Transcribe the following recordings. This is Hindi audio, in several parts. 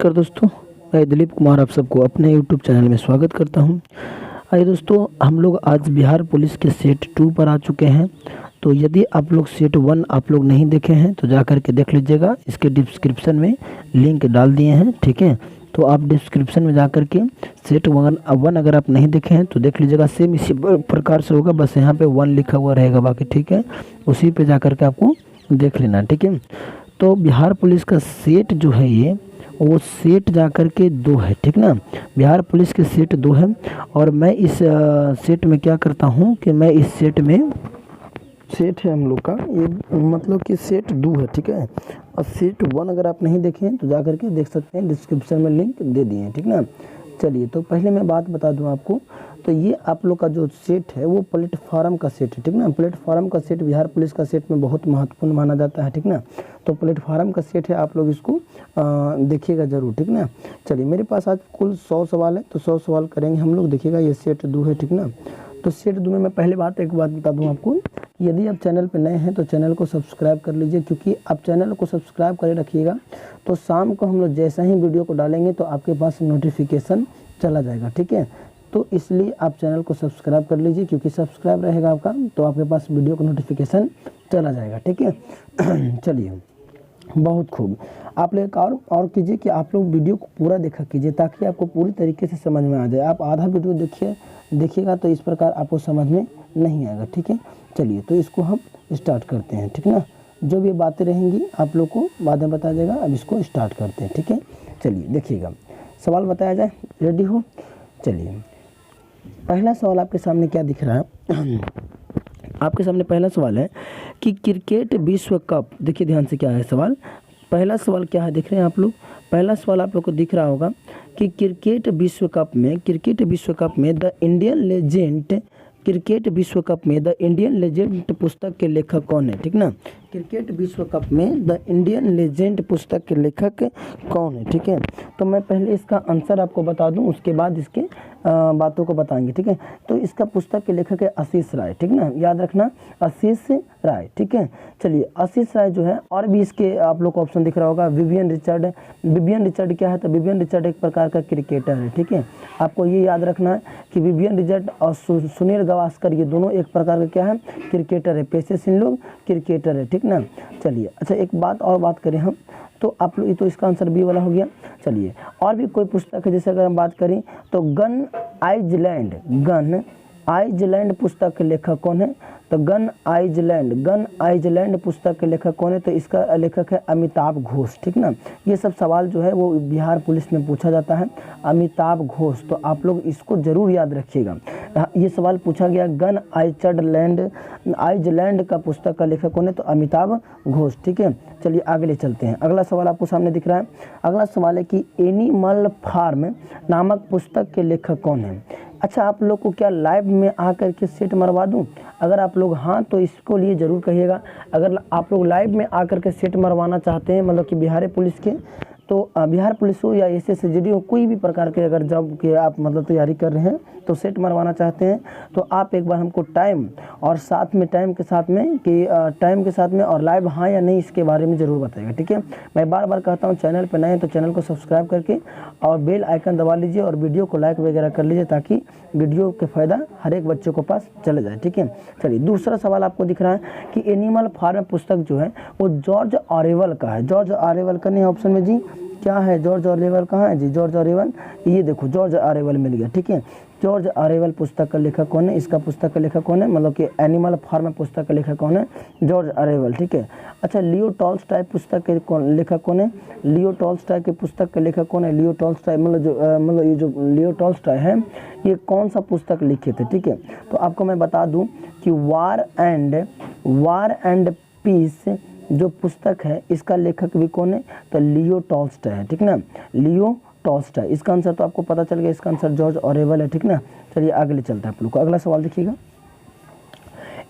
नमस्कार दोस्तों, मैं दिलीप कुमार आप सबको अपने यूट्यूब चैनल में स्वागत करता हूं। आइए दोस्तों, हम लोग आज बिहार पुलिस के सेट 2 पर आ चुके हैं। तो यदि आप लोग सेट 1 आप लोग नहीं देखे हैं तो जा कर के देख लीजिएगा, इसके डिस्क्रिप्शन में लिंक डाल दिए हैं, ठीक है। तो आप डिस्क्रिप्शन में जा कर के सेट 1 अगर आप नहीं देखे हैं तो देख लीजिएगा। सेम इसी प्रकार से होगा, बस यहाँ पे 1 लिखा हुआ रहेगा, बाकी ठीक है उसी पे जा कर के आपको देख लेना, ठीक है। तो बिहार पुलिस का सेट जो है ये वो सेट जा कर के 2 है, ठीक ना। बिहार पुलिस के सेट 2 है और मैं इस सेट में क्या करता हूँ कि मैं इस सेट में सेट है हम लोग का, ये मतलब कि सेट 2 है, ठीक है। और सेट 1 अगर आप नहीं देखे हैं तो जा कर के देख सकते हैं, डिस्क्रिप्शन में लिंक दे दिए हैं, ठीक ना। चलिए, तो पहले मैं बात बता दूं आपको, तो ये आप लोग का जो सेट है वो प्लेटफार्म का सेट है, ठीक ना। प्लेटफार्म का सेट बिहार पुलिस का सेट में बहुत महत्वपूर्ण माना जाता है, ठीक ना। तो प्लेटफार्म का सेट है, आप लोग इसको देखिएगा ज़रूर, ठीक ना। चलिए, मेरे पास आज कुल 100 सवाल है, तो 100 सवाल करेंगे हम लोग, देखिएगा। ये सेट 2 है, ठीक ना। तो सेट 2 में मैं पहले एक बात बता दूं आपको, यदि आप चैनल पर नए हैं तो चैनल को सब्सक्राइब कर लीजिए, क्योंकि आप चैनल को सब्सक्राइब करे रखिएगा तो शाम को हम लोग जैसा ही वीडियो को डालेंगे तो आपके पास नोटिफिकेशन चला जाएगा, ठीक है। तो इसलिए आप चैनल को सब्सक्राइब कर लीजिए, क्योंकि सब्सक्राइब रहेगा आपका तो आपके पास वीडियो का नोटिफिकेशन चला जाएगा, ठीक है। चलिए, बहुत खूब। आप लोग और कीजिए कि आप लोग वीडियो को पूरा देखा कीजिए, ताकि आपको पूरी तरीके से समझ में आ जाए। आप आधा वीडियो देखिएगा तो इस प्रकार आपको समझ में नहीं आएगा, ठीक है। चलिए, तो इसको हम स्टार्ट करते हैं, ठीक ना। जो भी बातें रहेंगी आप लोग को बाद में बताया जाएगा। अब इसको स्टार्ट करते हैं, ठीक है। चलिए, देखिएगा, सवाल बताया जाए, रेडी हो। चलिए, पहला सवाल आपके सामने क्या दिख रहा है? आपके सामने पहला सवाल है कि क्रिकेट विश्व कप, देखिए ध्यान से क्या है सवाल। पहला सवाल क्या है, देख रहे हैं आप लोग? पहला सवाल आप लोग को दिख रहा होगा कि क्रिकेट विश्व कप में द इंडियन लेजेंड, क्रिकेट विश्व कप में द इंडियन लेजेंड पुस्तक के लेखक कौन है, ठीक ना। क्रिकेट विश्व कप में द इंडियन लेजेंड पुस्तक के लेखक कौन है, ठीक है। तो मैं पहले इसका आंसर आपको बता दूं, उसके बाद इसके बातों को बताएंगे, ठीक है। तो इसका पुस्तक के लेखक है आशीष राय, ठीक ना, याद रखना, आशीष राय, ठीक है। चलिए, आशीष राय जो है, और भी इसके आप लोग को ऑप्शन दिख रहा होगा, विवियन रिचर्ड। विवियन रिचर्ड क्या है? तो विवियन रिचर्ड एक प्रकार का क्रिकेटर है, ठीक है। आपको ये याद रखना है कि विवियन रिचर्ड और सुनील गावस्कर ये दोनों एक प्रकार का क्या है, क्रिकेटर है, पेशे से इन लोग क्रिकेटर है, ठीक ना। चलिए, अच्छा, एक बात करें हम, तो आप लोग, तो इसका आंसर बी वाला हो गया। चलिए, और भी कोई पुस्तक है, जैसे अगर हम बात करें तो गन आइजलैंड पुस्तक के लेखक कौन है? तो गन आइजलैंड पुस्तक के लेखक कौन है? तो इसका लेखक है अमिताभ घोष, ठीक ना। ये सब सवाल जो है वो बिहार पुलिस में पूछा जाता है, अमिताभ घोष। तो आप लोग इसको जरूर याद रखिएगा। ये सवाल पूछा गया, गन आइजलैंड का पुस्तक का लेखक कौन है? तो अमिताभ घोष, ठीक है। चलिए, आगे चलते हैं। अगला सवाल आपको सामने दिख रहा है। अगला सवाल है कि एनिमल फार्म नामक पुस्तक के लेखक कौन है? अच्छा, आप लोग को क्या लाइव में आकर के सेट मरवा दूं? अगर आप लोग हाँ तो इसको लिए ज़रूर कहिएगा। अगर आप लोग लाइव में आकर के सेट मरवाना चाहते हैं, मतलब कि बिहार पुलिस के, तो बिहार पुलिस हो या SSGD हो, कोई भी प्रकार के अगर जॉब के आप मतलब तैयारी कर रहे हैं तो सेट मरवाना चाहते हैं, तो आप एक बार हमको टाइम और साथ में टाइम के साथ में और लाइव हाँ या नहीं इसके बारे में ज़रूर बताइएगा, ठीक है। मैं बार कहता हूँ, चैनल पर नए हैं तो चैनल को सब्सक्राइब करके और बेल आइकन दबा लीजिए और वीडियो को लाइक वगैरह कर लीजिए, ताकि वीडियो के फ़ायदा हर एक बच्चे को पास चले जाए, ठीक है। चलिए, दूसरा सवाल आपको दिख रहा है कि एनिमल फार्म पुस्तक जो है वो जॉर्ज ऑरवेल का है। जॉर्ज ऑरवेल का नहीं ऑप्शन में जी, क्या है? जॉर्ज ऑरवेल कहाँ है जी? जॉर्ज ऑरवेल, ये देखो, जॉर्ज ऑरवेल मिल गया, ठीक है। जॉर्ज ऑरवेल पुस्तक का लेखक कौन है? इसका पुस्तक का लेखक कौन है, मतलब कि एनिमल फार्म पुस्तक का लेखक कौन है? जॉर्ज ऑरवेल, ठीक है। अच्छा, लियो टॉल्स्टॉय पुस्तक के लेखक कौन है? लियो टॉल्स्टॉय के पुस्तक के लेखक कौन है? लियो टॉल्स्टॉय मतलब ये जो लियो टॉल्स्टॉय है, ये कौन सा पुस्तक लिखे थे, ठीक है। तो आपको मैं बता दूं कि वार एंड पीस जो पुस्तक है इसका लेखक भी कौन है? तो लियो टॉल्स्टॉय है, ठीक ना, लियो टॉल्स्टॉय। इसका आंसर तो आपको पता चल गया, इसका आंसर जॉर्ज ऑरवेल है, ठीक ना। चलिए, आगे चलता है आप लोग को। अगला सवाल देखिएगा,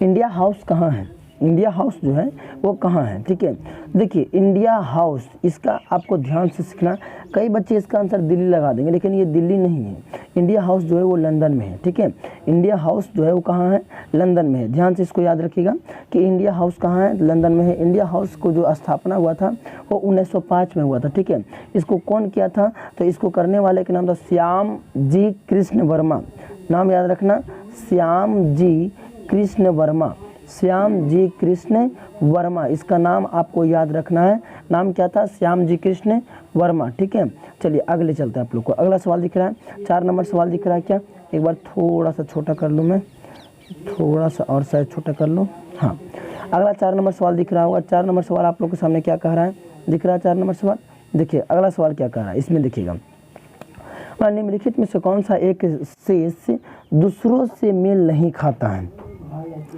इंडिया हाउस कहाँ है? इंडिया हाउस जो है वो कहाँ है, ठीक है। देखिए इंडिया हाउस, इसका आपको ध्यान से सीखना। कई बच्चे इसका आंसर दिल्ली लगा देंगे, लेकिन ये दिल्ली नहीं है। इंडिया हाउस जो है वो लंदन में है, ठीक है। इंडिया हाउस जो है वो कहाँ है, लंदन में है। ध्यान से इसको याद रखिएगा कि इंडिया हाउस कहाँ है, लंदन में है। इंडिया हाउस को जो स्थापना हुआ था वो 1905 में हुआ था, ठीक है। इसको कौन किया था, तो इसको करने वाले का नाम था श्याम जी कृष्ण वर्मा। नाम याद रखना, श्याम जी कृष्ण वर्मा, श्याम जी कृष्ण वर्मा, इसका नाम आपको याद रखना है। नाम क्या था, श्याम जी कृष्ण वर्मा, ठीक है। चलिए अगले चलते हैं आप लोग को। अगला सवाल दिख रहा है, 4 नंबर सवाल दिख रहा है क्या, एक बार थोड़ा सा छोटा कर लूँ मैं, थोड़ा सा और शायद छोटा कर लूँ। हाँ, अगला 4 नंबर सवाल दिख रहा होगा। 4 नंबर सवाल आप लोग के सामने क्या कह रहा है, दिख रहा है 4 नंबर सवाल। देखिए अगला सवाल क्या कह रहा है, इसमें देखिएगा, निम्नलिखित में से कौन सा एक शेष दूसरों से मेल नहीं खाता है।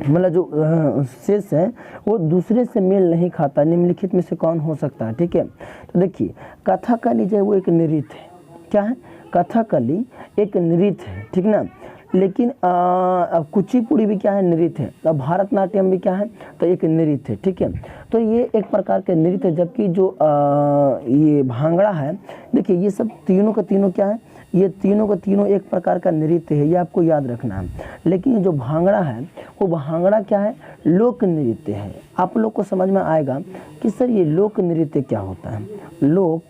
मतलब जो शेष है वो दूसरे से मेल नहीं खाता, निम्नलिखित में से कौन हो सकता है, ठीक है। तो देखिए कथकली जो है वो एक नृत्य है, क्या है, कथकली एक नृत्य है, ठीक ना। लेकिन अब कुचिपुड़ी भी क्या है, नृत्य है। अब भारतनाट्यम भी क्या है, तो एक नृत्य है, ठीक है। तो ये एक प्रकार के नृत्य है, जबकि जो ये भांगड़ा है, देखिए ये सब तीनों का तीनों क्या है, ये तीनों का तीनों एक प्रकार का नृत्य है, ये आपको याद रखना है। लेकिन जो भांगड़ा है वो भांगड़ा क्या है, लोक नृत्य है। आप लोग को समझ में आएगा कि सर ये लोक नृत्य क्या होता है, लोक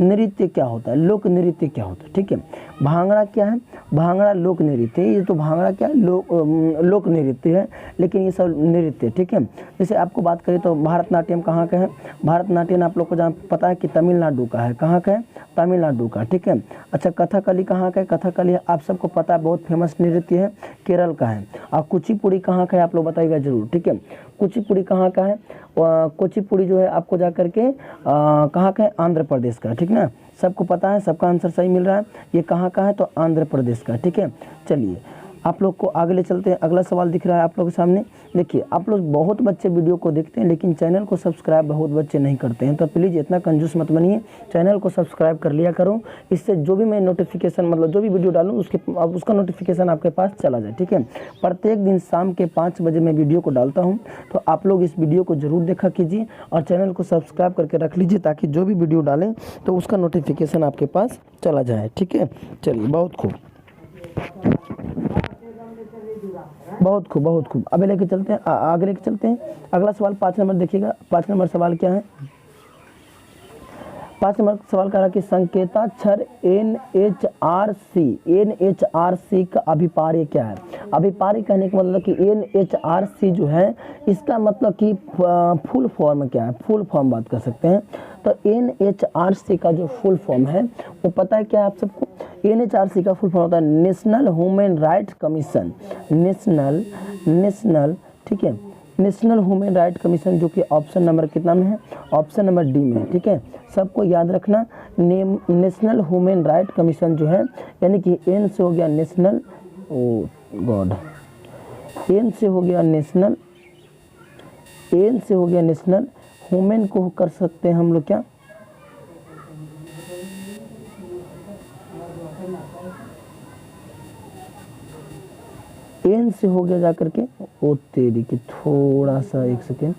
नृत्य क्या होता है, लोक नृत्य क्या होता है, ठीक है। भांगड़ा क्या है, भांगड़ा लोक नृत्य है। ये तो भांगड़ा क्या है, लोक नृत्य है, लेकिन ये सब नृत्य, ठीक है। जैसे आपको बात करें तो भारतनाट्यम कहाँ का है, भारतनाट्यम आप लोग को जहाँ पता है कि तमिलनाडु का है, कहाँ का है, तमिलनाडु का, ठीक है। अच्छा कथकली कहाँ का है, कथकली आप सबको पता है बहुत फेमस नृत्य है, केरल का है। और कुचिपुड़ी कहाँ का है आप लोग बताइएगा जरूर, ठीक है। कुचिपुड़ी कहाँ का है, कुचिपुड़ी जो है आपको जा करके कहाँ का है, आंध्र प्रदेश का, ठीक ना। सबको पता है, सबका आंसर सही मिल रहा है। ये कहाँ का है, तो आंध्र प्रदेश का, ठीक है। चलिए आप लोग को आगे ले चलते हैं। अगला सवाल दिख रहा है आप लोग के सामने। देखिए आप लोग बहुत बच्चे वीडियो को देखते हैं लेकिन चैनल को सब्सक्राइब बहुत बच्चे नहीं करते हैं, तो प्लीज़ इतना कंजूस मत बनिए, चैनल को सब्सक्राइब कर लिया करो। इससे जो भी मैं नोटिफिकेशन मतलब जो भी वीडियो डालूँ उसका नोटिफिकेशन आपके पास चला जाए, ठीक है। प्रत्येक दिन शाम के 5 बजे मैं वीडियो को डालता हूँ, तो आप लोग इस वीडियो को ज़रूर देखा कीजिए और चैनल को सब्सक्राइब करके रख लीजिए, ताकि जो भी वीडियो डालें तो उसका नोटिफिकेशन आपके पास चला जाए, ठीक है। चलिए बहुत खूब, बहुत खूब, बहुत खूब। अभी लेके चलते हैं, आगे लेके चलते हैं। अगला सवाल 5 नंबर देखिएगा। 5 नंबर सवाल क्या है, 5 नंबर सवाल कह रहा है कि संकेताक्षर NHRC का अभिपार्य क्या है। अभिपार्य कहने का मतलब कि NHRC जो है इसका मतलब कि फुल फॉर्म क्या है, फुल फॉर्म बात कर सकते हैं। तो NHRC का जो फुल फॉर्म है वो पता है क्या है आप सबको। NHRC का फुल फॉर्म होता है national human rights commission, national, ठीक है, नेशनल ह्यूमन राइट कमीशन, जो कि ऑप्शन नंबर कितना में है, ऑप्शन नंबर डी में है, ठीक है। सबको याद रखना, नेशनल ह्यूमन राइट कमीशन जो है, यानी कि एन से हो गया नेशनल, ओ गॉड, एन से हो गया नेशनल, एन से हो गया नेशनल, ह्यूमन को कर सकते हैं हम लोग क्या, एन से हो गया जाकर के, ओ तेरी की थोड़ा सा एक सेकेंड,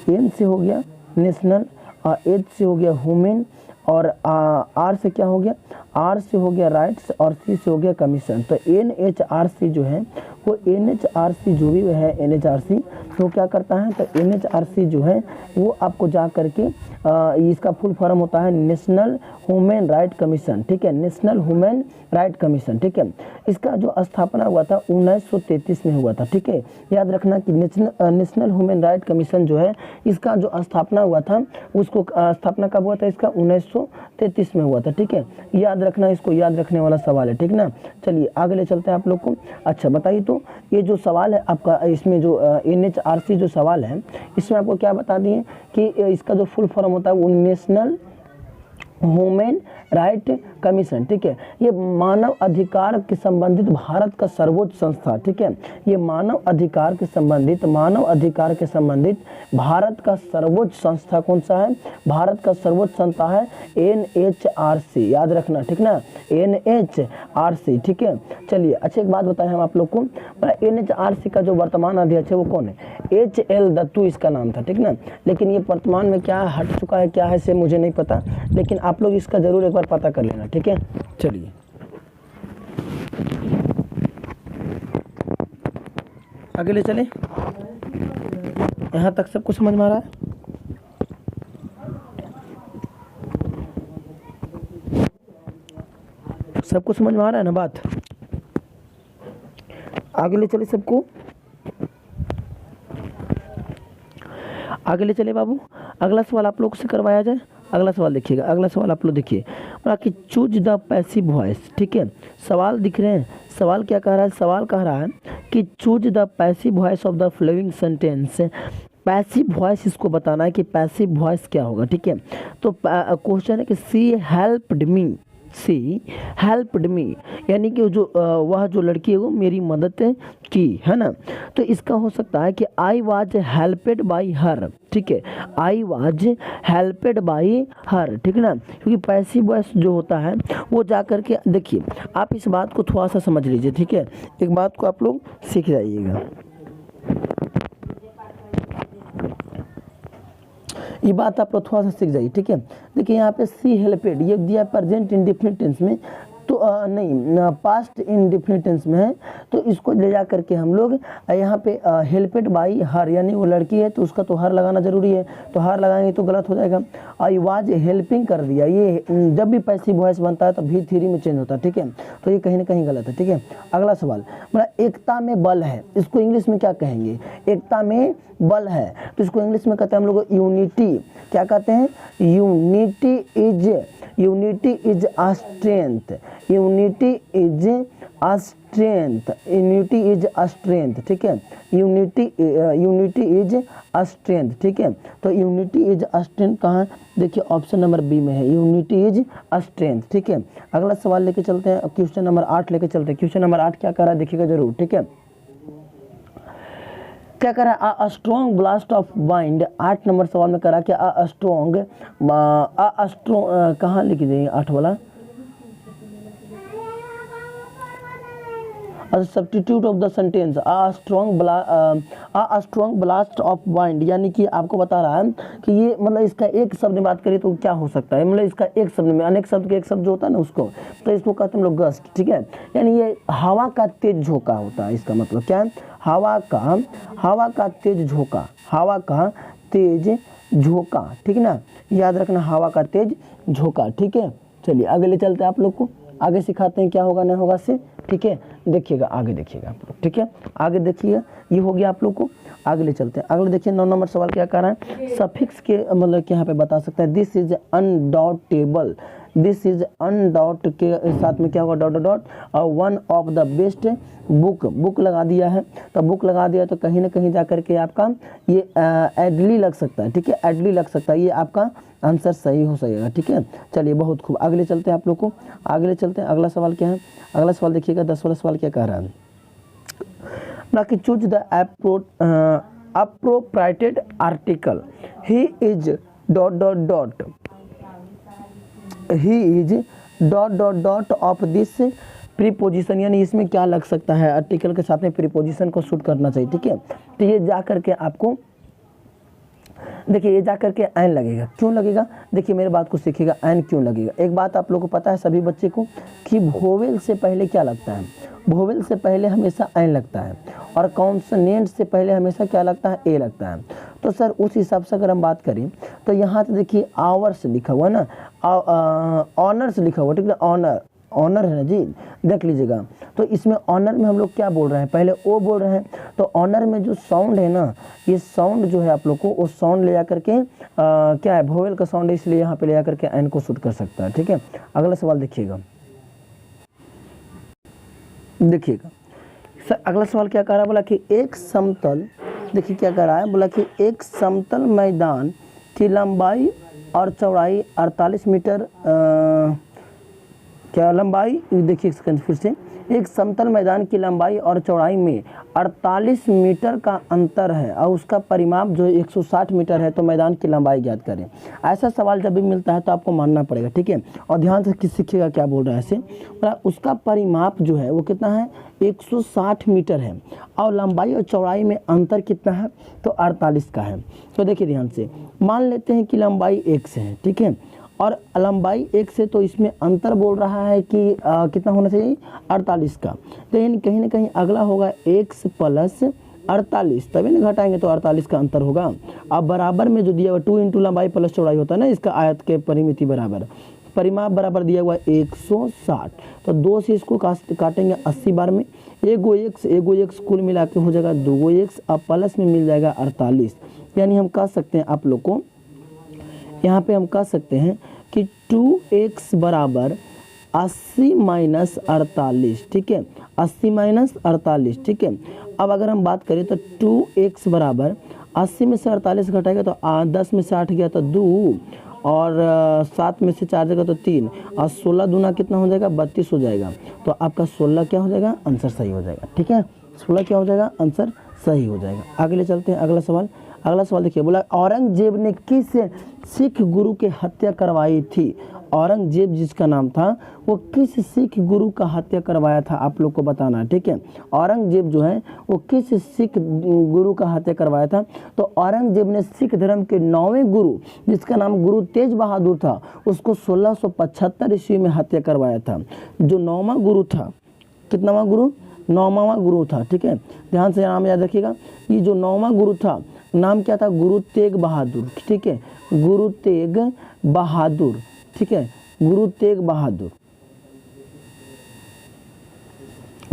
एन से हो गया नेशनल, एच से हो गया ह्यूमन, और आर से क्या हो गया, आर से हो गया राइट्स, और सी से हो गया कमीशन। तो NHRC जो है वो NHRC जो भी है NHRC तो क्या करता है, तो NHRC जो है वो आपको जा करके इसका फुल फॉर्म होता है नेशनल ह्यूमन राइट कमीशन, ठीक है, नेशनल ह्यूमन राइट कमीशन, ठीक है। इसका जो स्थापना हुआ था 1933 में हुआ था, ठीक है। याद रखना कि नेशनल ह्यूमन राइट कमीशन जो है इसका जो स्थापना हुआ था, उसको स्थापना कब हुआ था, इसका 1933 में हुआ था, ठीक है। याद रखना, इसको याद रखने वाला सवाल है, ठीक ना। चलिए आगे ले चलते हैं आप लोग को। अच्छा बताइए, तो ये जो सवाल है आपका, इसमें जो NHRC जो सवाल है इसमें आपको क्या बता दिए कि इसका जो फुल फॉर्म होता है वो नेशनल ह्यूमन राइट कमीशन, ठीक है। ये मानव अधिकार के संबंधित भारत का सर्वोच्च संस्था, ठीक है। ये मानव अधिकार के संबंधित भारत का सर्वोच्च संस्था कौन सा है? भारत का सर्वोच्च संस्था है NHRC, याद रखना, ठीक ना, NHRC, ठीक है। चलिए अच्छा एक बात बताएं हम आप लोग को, NHRC का जो वर्तमान अध्यक्ष है वो कौन है? HL दत्तू इसका नाम था, ठीक ना। लेकिन ये वर्तमान में क्या हट चुका है, क्या है से मुझे नहीं पता, लेकिन आप लोग इसका जरूर एक बार पता कर लेना, ठीक है। चलिए आगे ले चले, यहाँ तक सबको समझ में आ रहा है? सबको समझ में आ रहा है ना बात? आगे ले चले सबको, आगे ले चले बाबू। अगला सवाल आप लोग से करवाया जाए। अगला सवाल देखिएगा, अगला सवाल आप लोग देखिए, कि चूज द पैसिव वॉइस, ठीक है। सवाल दिख रहे हैं, सवाल क्या कह रहा है? सवाल कह रहा है कि choose the passive voice of the following sentence. Passive voice इसको बताना है कि पैसिव वॉइस क्या होगा, ठीक है। तो क्वेश्चन है कि सी हेल्प्ड मी, यानी कि जो वह जो लड़की है वो मेरी मदद की, है ना। तो इसका हो सकता है कि आई वाज हेल्पेड बाई हर, ठीक है, आई वाज हेल्पेड बाई हर, ठीक है ना। क्योंकि पैसिव वॉइस जो होता है वो जा कर के, देखिए आप इस बात को थोड़ा सा समझ लीजिए, ठीक है। एक बात को आप लोग सीख जाइएगा, ये बात आप लोग थोड़ा सा सीख जाइए, ठीक है। देखिए यहाँ पे सी हेल्पेड ये दिया प्रेजेंट इंडेफिनिट टेंस में, तो नहीं पास्ट इंडेफिनिट टेंस में है, तो इसको ले जा करके हम लोग यहाँ पे हेल्पेड बाई हर, यानी वो लड़की है तो उसका तो हर लगाना जरूरी है, तो हर लगाएंगे तो गलत हो जाएगा। आई वाज हेल्पिंग कर दिया, ये जब भी पैसिव वॉइस बनता है तो भी थ्योरी में चेंज होता है, ठीक है। तो ये कहीं ना कहीं गलत है, ठीक है। अगला सवाल, मतलब एकता में बल है, इसको इंग्लिश में क्या कहेंगे? एकता में बल है तो इसको इंग्लिश में कहते हैं हम लोग यूनिटी। क्या कहते हैं? Unity is a strength, unity is a strength, ठीक है। यूनिटी इज अ स्ट्रेंथ, ठीक है। तो यूनिटी इज अ स्ट्रेंथ कहाँ? देखिए ऑप्शन नंबर बी में है, यूनिटी इज अ स्ट्रेंथ, ठीक है। अगला सवाल लेके चलते हैं, क्वेश्चन नंबर 8 लेके चलते हैं। क्वेश्चन नंबर 8 क्या कर रहा है देखिएगा जरूर, ठीक है। क्या करा? A strong blast of wind, 8 number सवाल में करा कि अ स्ट्रॉन्ग कहाँ लिख देंगे 8 वाला? Substitute of the sentence a strong blast of wind, यानी कि आपको बता रहा है कि ये मतलब इसका एक शब्द में बात करें तो क्या हो सकता है, मतलब इसका एक शब्द में अनेक शब्द के एक शब्द जो होता है ना उसको, तो इसको कहते हैं हम लोग गस्ट, ठीक है। यानी ये हवा का तेज झोंका होता है, इसका मतलब क्या है? हवा का तेज झोंका, हवा का तेज झोंका, ठीक है ना, याद रखना, हवा का तेज झोंका, ठीक है। चलिए आगे ले चलते हैं, आप लोग को आगे सिखाते हैं क्या होगा नहीं होगा से, ठीक है। देखिएगा आगे, देखिएगा आप लोग, ठीक है, आगे देखिएगा, ये हो गया आप लोग को। आगे ले चलते हैं, अगले देखिए 9 नंबर सवाल क्या कर रहा है? सफिक्स के मतलब यहाँ पे बता सकता है, दिस इज अनडाउटेबल, दिस इज अनडाउट के साथ में क्या होगा? डॉट डॉट, और one of the best book लगा दिया है, तो बुक लगा दिया तो कहीं ना कहीं जा करके आपका ये एडली लग सकता है, ठीक है, एडली लग सकता है, ये आपका आंसर सही हो सकेगा, ठीक है। चलिए बहुत खूब, आगे ले चलते हैं आप लोग को, आगे ले चलते हैं। अगला सवाल क्या है? अगला सवाल देखिएगा 10 वाला सवाल क्या कह रहा है? ना कि choose the appropriated article, he is dot dot dot, he is dot dot dot of this preposition, यानी इसमें क्या लग सकता है? आर्टिकल के साथ में प्रीपोजिशन को शूट करना चाहिए, ठीक है। तो ये जा करके आपको देखिए, ये जा करके एन लगेगा, क्यों लगेगा? देखिए मेरे बात को सीखिएगा, एन क्यों लगेगा। एक बात आप लोगों को पता है सभी बच्चे को कि वोवेल से पहले क्या लगता है? वोवेल से पहले हमेशा एन लगता है, और कॉन्सोनेंट से पहले हमेशा क्या लगता है? ए लगता है। तो सर उस हिसाब से अगर हम बात करें तो यहाँ तो देखिए आवर्स लिखा हुआ ना, ऑनर्स लिखा हुआ, ठीक है, ऑनर है ना जी, देख लीजिएगा। तो इसमें ऑनर में हम लोग क्या बोल रहे हैं? पहले ओ बोल रहे हैं, तो ऑनर में जो साउंड है ना, ये साउंड जो है आप लोग को वो साउंड ले जाकर के क्या है? वोवेल का साउंड है, इसलिए यहाँ पे ले जाकर के एन को शूट कर सकता है, ठीक है। अगला सवाल देखिएगा, देखिएगा सर अगला सवाल क्या कह रहा है? बोला कि एक समतल, देखिए क्या कह रहा है, बोला कि एक समतल मैदान की लंबाई और चौड़ाई 48 मीटर क्या लंबाई, देखिए एक सेकंड फिर से, एक समतल मैदान की लंबाई और चौड़ाई में 48 मीटर का अंतर है और उसका परिमाप जो 160 मीटर है, तो मैदान की लंबाई ज्ञात करें। ऐसा सवाल जब भी मिलता है तो आपको मानना पड़ेगा, ठीक है। और ध्यान से सीखिएगा क्या बोल रहा है ऐसे, उसका परिमाप जो है वो कितना है, 160 मीटर है और लंबाई और चौड़ाई में अंतर कितना है, तो 48 का है। तो देखिए ध्यान से, मान लेते हैं कि लंबाई 1 से है, ठीक है, और लंबाई 1 से, तो इसमें अंतर बोल रहा है कि कितना होना चाहिए, 48 का। तो यानी कहीं ना कहीं अगला होगा x प्लस 48, तभी ना घटाएंगे तो 48 का अंतर होगा। अब बराबर में जो दिया हुआ 2 इंटू लंबाई प्लस चौड़ाई होता है ना, इसका आयत के परिमिति बराबर, परिमाप बराबर दिया हुआ 160, तो 2 से इसको काटेंगे 80 बार में, एगो x कुल मिला के हो जाएगा 2x, अब प्लस में मिल जाएगा 48। यानी हम कह सकते हैं आप लोग को, यहाँ पे हम कह सकते हैं कि 2x बराबर 80 माइनस 48, ठीक है, 80 माइनस 48, ठीक है। अब अगर हम बात करें तो 2x बराबर 80 में से 48 घटाएगा तो 10 में से 8 गया तो 2, और 7 में से 4 जाएगा तो 3, और 16 दूना कितना हो जाएगा, 32 हो जाएगा। तो आपका 16 क्या हो जाएगा, आंसर सही हो जाएगा, ठीक है, 16 क्या हो जाएगा, आंसर सही हो जाएगा। आगे चलते हैं, अगला सवाल देखिए, बोला औरंगजेब ने किस सिख गुरु की हत्या करवाई थी। औरंगजेब जिसका नाम था वो किस सिख गुरु का हत्या करवाया था, आप लोग को बताना है, ठीक है। औरंगजेब जो है वो किस सिख गुरु का हत्या करवाया था, तो औरंगजेब ने सिख धर्म के 9वें गुरु जिसका नाम गुरु तेज बहादुर था, उसको 1675 ईस्वी में हत्या करवाया था। जो 9वां गुरु था, कितनावां गुरु, 9वां गुरु था, ठीक है। ध्यान से नाम याद रखिएगा, ये जो 9वां गुरु था नाम क्या था, गुरु तेग बहादुर, ठीक है, गुरु तेग बहादुर, ठीक है, गुरु तेग बहादुर,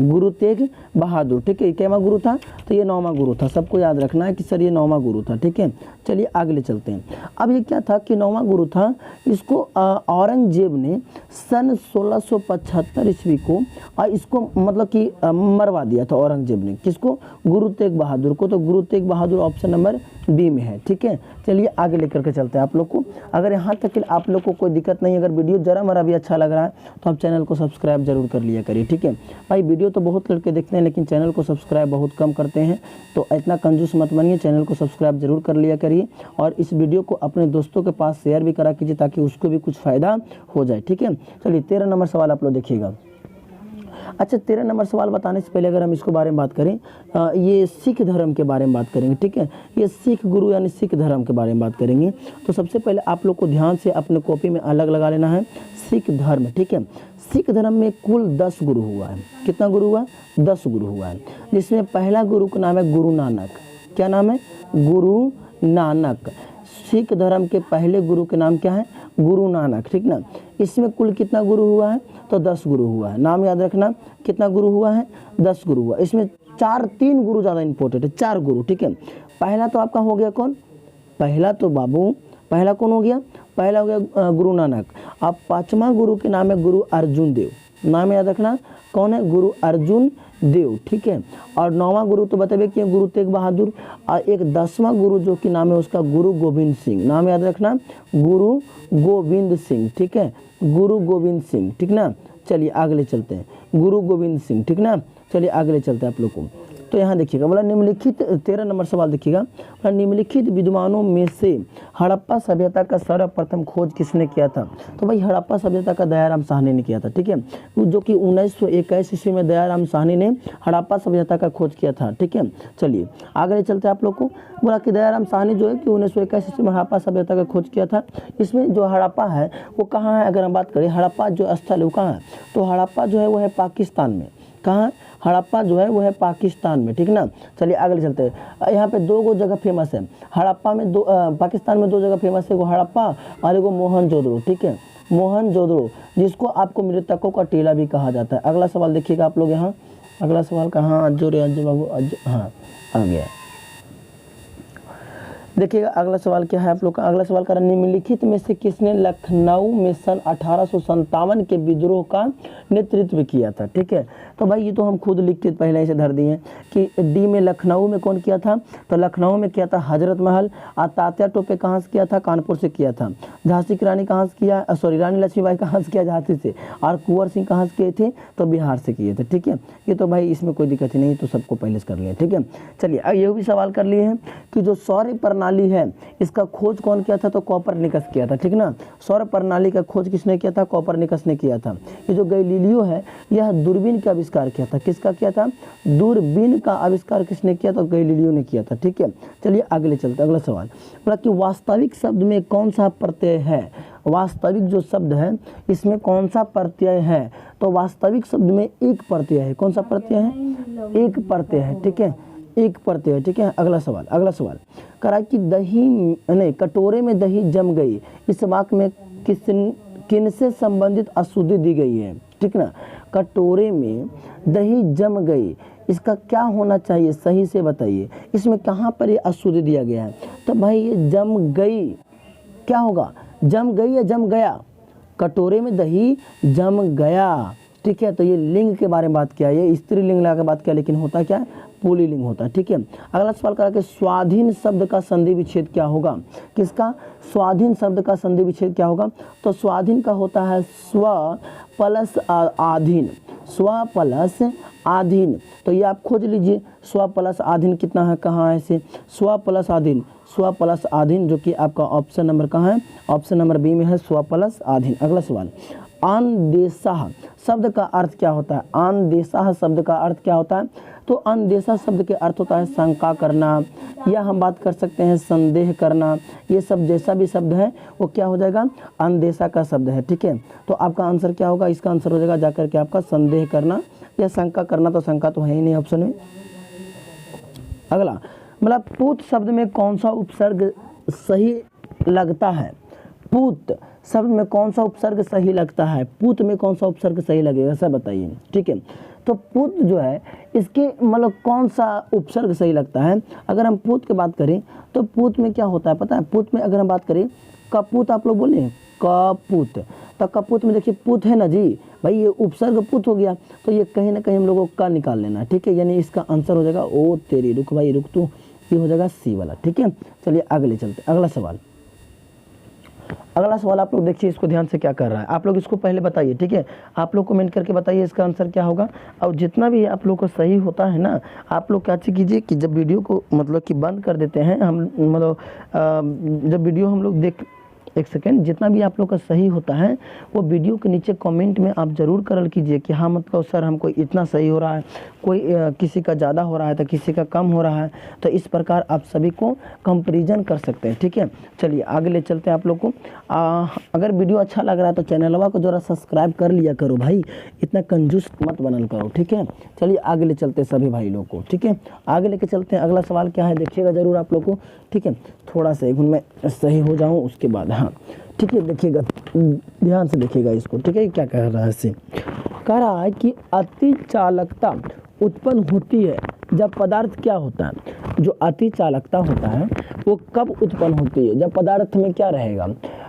गुरु तेग बहादुर, ठीक है। कैवा गुरु था, तो ये 9वां गुरु था, सबको याद रखना है कि सर ये 9वां गुरु था, ठीक है। चलिए आगे चलते हैं। अब ये क्या था कि 9वां गुरु था, इसको औरंगजेब ने सन 1675 ईस्वी को इसको मतलब कि मरवा दिया था औरंगजेब ने, किसको, गुरु तेग बहादुर को। तो Guru Tegh Bahadur option number B में है, ठीक है। चलिए आगे लेकर के चलते हैं आप लोग को। अगर यहाँ तक आप लोग को कोई दिक्कत नहीं, अगर वीडियो जरा मरा भी अच्छा लग रहा है तो आप चैनल को सब्सक्राइब जरूर कर लिया करिए, ठीक है भाई। वीडियो तो बहुत लड़के देखते हैं लेकिन चैनल को सब्सक्राइब बहुत कम करते हैं, तो इतना कंजूस मत बनिए, चैनल को सब्सक्राइब जरूर कर लिया करिए और इस वीडियो को अपने दोस्तों के पास शेयर भी करा कीजिए ताकि उसको भी कुछ फ़ायदा हो जाए, ठीक है। चलिए 13 नंबर सवाल आप लोग देखिएगा। अच्छा 13 नंबर सवाल बताने से पहले अगर हम इसको बारे में बात करें, ये सिख धर्म के बारे में बात करेंगे, ठीक है। ये सिख गुरु यानी सिख धर्म के बारे में बात करेंगे। तो सबसे पहले आप लोग को ध्यान से अपने कॉपी में अलग लगा लेना है, सिख धर्म, ठीक है। सिख धर्म में कुल 10 गुरु हुआ है। कितना गुरु हुआ, 10 गुरु हुआ है, जिसमें पहला गुरु का नाम है गुरु नानक। क्या नाम है, गुरु नानक। सिख धर्म के पहले गुरु के नाम क्या है, गुरु नानक, ठीक ना। इसमें कुल कितना गुरु हुआ है, तो 10 गुरु हुआ है। नाम याद रखना, कितना गुरु हुआ है, 10 गुरु हुआ। इसमें 3 गुरु ज़्यादा इंपॉर्टेंट है, 4 गुरु, ठीक है। पहला तो आपका हो गया कौन, पहला तो बाबू, पहला कौन हो गया, पहला हो गया गुरु नानक। अब 5वां गुरु के नाम है गुरु अर्जुन देव। नाम याद रखना, कौन है, गुरु अर्जुन देव, ठीक है। और 9वां गुरु तो बताइए कि गुरु तेग बहादुर। और एक 10वां गुरु जो कि नाम है उसका गुरु गोविंद सिंह। नाम याद रखना, गुरु गोविंद सिंह, ठीक है, गुरु गोविंद सिंह, ठीक ना। चलिए आगे चलते हैं, गुरु गोविंद सिंह, ठीक ना। चलिए आगे चलते हैं आप लोग को। तो यहाँ देखिएगा, बोला निम्नलिखित 13 नंबर सवाल देखिएगा, बोला निम्नलिखित विद्वानों में से हड़प्पा सभ्यता का सर्वप्रथम खोज किसने किया था। तो भाई हड़प्पा सभ्यता का दयाराम साहनी ने किया था, ठीक है, जो कि 1921 ईस्वी में दयाराम साहनी ने हड़प्पा सभ्यता का खोज किया था, ठीक है। चलिए आगे चलते हैं आप लोग को। बोला कि दयाराम साहनी जो है कि 1921 ईस्वी में हड़प्पा सभ्यता का खोज किया था। इसमें जो हड़प्पा है वो कहाँ है, अगर हम बात करें हड़प्पा जो स्थल है वो कहाँ है, तो हड़प्पा जो है वो है पाकिस्तान में। कहाँ, हड़प्पा जो है वो है पाकिस्तान में, ठीक ना। चलिए आगे चलते हैं। यहाँ पे 2 जगह फेमस है हड़प्पा में, पाकिस्तान में 2 जगह फेमस है, वो हड़प्पा और एगो मोहनजोदड़ो, ठीक है, मोहनजोदड़ो, जिसको आपको मृतकों का टीला भी कहा जाता है। अगला सवाल देखिएगा आप लोग यहाँ, अगला सवाल कहाँ, अज्जू रे अज्जू बाबू, अज्जू, हाँ आ गया। देखिएगा अगला सवाल क्या है आप लोग का। अगला सवाल का निम्नलिखित में से किसने लखनऊ में सन 1857 के विद्रोह का नेतृत्व किया था। ठीक है, तो भाई ये तो हम खुद लिख के पहले से धर दिए कि डी में लखनऊ में कौन किया था, तो लखनऊ में किया था हजरत महल। और तात्या टोपे कहाँ से किया था, कानपुर से किया था। झांसी की रानी कहाँ से किया, सॉरी रानी लक्ष्मीबाई कहाँ से किया, झांसी से। और कुंवर सिंह कहाँ से किए थे, तो बिहार से किए थे। ठीक है, ये तो भाई इसमें कोई दिक्कत ही नहीं, तो सबको पहले से कर लिया। ठीक है, चलिए ये भी सवाल कर लिए हैं कि जो सौर प्रणाली है इसका खोज कौन किया था, तो कोपरनिकस किया था। ठीक ना, सौर प्रणाली का खोज किसने किया था, कोपरनिकस ने किया था। ये जो गैलीलियो है यह दूरबीन का आविष्कार किया था। किसका किया था, दूरबीन का आविष्कार किसने किया, तो गैलीलियो ने किया था। ठीक है, चलिए आगे चलते। अगला सवाल बोला कि वास्तविक शब्द में कौन सा प्रत्यय है। वास्तविक जो शब्द है इसमें कौन सा प्रत्यय है, तो वास्तविक शब्द में एक प्रत्यय है। कौन सा प्रत्यय है, एक प्रत्यय है। ठीक है, एक प्रत्यय है। ठीक है, अगला सवाल करा कि दही नहीं कटोरे में दही जम गई, इस वाक्य में किनसे संबंधित अशुद्धि दी गई है। ठीक ना, कटोरे में दही जम गई, इसका क्या होना चाहिए, सही से बताइए। इसमें कहाँ पर ये अशुद्धि दिया गया है, तो भाई ये जम गई क्या होगा, जम गई या जम गया, कटोरे में दही जम गया। ठीक है, तो ये लिंग के बारे में बात किया, ये स्त्रीलिंग लगा के बात किया, लेकिन होता क्या है, पुल्लिंग होता है। ठीक है, अगला सवाल करा कि स्वाधीन शब्द का संधि विच्छेद क्या होगा। किसका, स्वाधीन शब्द का संधि विच्छेद क्या होगा, तो स्वाधीन का होता है स्व प्लस आधीन, स्व प्लस आधीन। तो ये आप खोज लीजिए, स्व प्लस आधीन कितना है, कहाँ है इसे, स्व प्लस आधीन, स्व प्लस आधीन, जो कि आपका ऑप्शन नंबर कहाँ है, ऑप्शन नंबर बी में है, स्व प्लस आधीन। अगला सवाल, अनदेशा शब्द का अर्थ क्या होता है। अनदेशा शब्द का अर्थ क्या होता है, तो अनदेशा शब्द के अर्थ होता है शंका करना, या हम बात कर सकते हैं संदेह करना। ये सब जैसा भी शब्द है वो क्या हो जाएगा, अनदेशा का शब्द है। ठीक है, तो आपका आंसर क्या होगा, इसका आंसर हो जाएगा जाकर के आपका संदेह करना या शंका करना, तो शंका तो है ही नहीं ऑप्शन में। अगला मतलब पूत शब्द में कौन सा उपसर्ग सही लगता है, पूत शब्द में कौन सा उपसर्ग सही लगता है, पूत में कौन सा उपसर्ग सही लगेगा, सब बताइए। ठीक है, तो पूत जो है इसके मतलब कौन सा उपसर्ग सही लगता है। अगर हम पूत की बात करें तो पूत में क्या होता है पता है, पूत में अगर हम बात करें कपूत, आप लोग बोले कपूत, तो कपूत में देखिए पूत है ना जी, भाई ये उपसर्ग पूत हो गया, तो ये कहीं ना कहीं हम लोगों का निकाल लेना। ठीक है, यानी इसका आंसर हो जाएगा ओ तेरी रुक भाई रुक तू, ये हो जाएगा सी वाला। ठीक है, चलिए आगे चलते। अगला सवाल आप लोग देखिए, इसको ध्यान से क्या कर रहा है, आप लोग इसको पहले बताइए। ठीक है, आप लोग कमेंट करके बताइए इसका आंसर क्या होगा। और जितना भी आप लोग को सही होता है ना, आप लोग क्या कीजिए कि जब वीडियो को मतलब कि बंद कर देते हैं हम, मतलब जब वीडियो हम लोग देख, एक सेकेंड, जितना भी आप लोग का सही होता है वो वीडियो के नीचे कमेंट में आप ज़रूर करल कीजिए कि हाँ मतलब सर हमको इतना सही हो रहा है, कोई किसी का ज़्यादा हो रहा है तो किसी का कम हो रहा है, तो इस प्रकार आप सभी को कंपैरिजन कर सकते हैं। ठीक है, चलिए आगे ले चलते हैं आप लोग को। अगर वीडियो अच्छा लग रहा है तो चैनलवा को जरा सब्सक्राइब कर लिया करो भाई, इतना कंजूस मत बनल करो। ठीक है, चलिए आगे ले चलते हैं सभी भाई लोग को। ठीक है, आगे लेके चलते हैं। अगला सवाल क्या है देखिएगा ज़रूर आप लोग को। ठीक है, थोड़ा सा एक मैं सही हो जाऊँ उसके बाद, हाँ ठीक है, देखिएगा ध्यान से देखिएगा इसको। ठीक है, क्या कह रहा है इसे, कह रहा है कि अति चालकता उत्पन्न होती है जब पदार्थ क्या होता है, जो अति चालकता होता है वो कब उत्पन्न होती है, जब पदार्थ में क्या रहेगा,